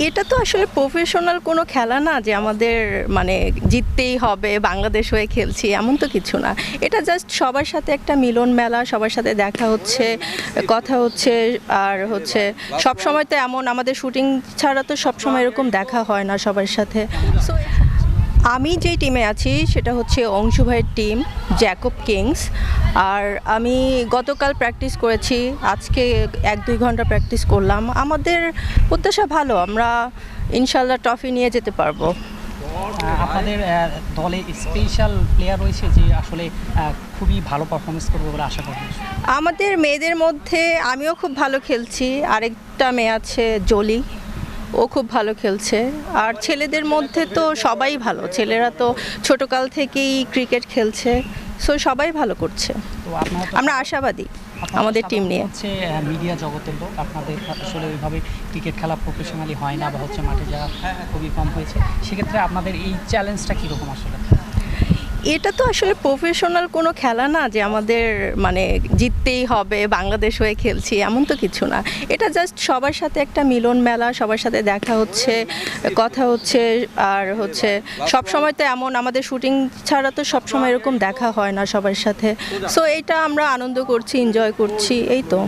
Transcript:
এটা তো আসলে প্রফেশনাল কোনো খেলা না যে আমাদের মানে জিততেই হবে, বাংলাদেশ হয়ে খেলছি এমন তো কিছু না। এটা জাস্ট সবার সাথে একটা মিলন মেলা, সবার সাথে দেখা হচ্ছে, কথা হচ্ছে। আর হচ্ছে সব সময় তো এমন আমাদের শুটিং ছাড়া তো সব সময় এরকম দেখা হয় না সবার সাথে। সো আমি যেই টিমে আছি সেটা হচ্ছে অংশু ভাইয়ের টিম, জ্যাকব কিংস। আর আমি গতকাল প্র্যাকটিস করেছি, আজকে 1-2 ঘন্টা প্র্যাকটিস করলাম। আমাদের প্রত্যাশা ভালো, আমরা ইনশাল্লাহ ট্রফি নিয়ে যেতে পারবো। আপনাদের দলে স্পেশাল প্লেয়ার রয়েছে যে আসলে খুবই ভালো পারফরমেন্স করবে বলে আশা করি। আমাদের মেয়েদের মধ্যে আমিও খুব ভালো খেলছি, আরেকটা মেয়ে আছে জলি, ও খুব ভালো খেলছে। আর ছেলেদের মধ্যে তো সবাই ভালো, ছেলেরা তো ছোটকাল থেকেই ক্রিকেট খেলছে, সো সবাই ভালো করছে। তো আপনারা আমরা আশাবাদী আমাদের টিম নিয়ে। হচ্ছে মিডিয়া জগতের লোক, আপনাদের আসলে ওইভাবে ক্রিকেট খেলা প্রফেশনালি হয় না বা হচ্ছে মাঠে যাওয়া খুবই কম হয়েছে, সেক্ষেত্রে আপনাদের এই চ্যালেঞ্জটা কীরকম আসলে? এটা তো আসলে প্রফেশনাল কোনো খেলা না যে আমাদের মানে জিততেই হবে, বাংলাদেশ হয়ে খেলছি এমন তো কিছু না। এটা জাস্ট সবার সাথে একটা মিলন মেলা, সবার সাথে দেখা হচ্ছে, কথা হচ্ছে। আর হচ্ছে সব সময় তো এমন আমাদের শুটিং ছাড়া তো সব সময় এরকম দেখা হয় না সবার সাথে। সো এইটা আমরা আনন্দ করছি, এনজয় করছি, এই তো।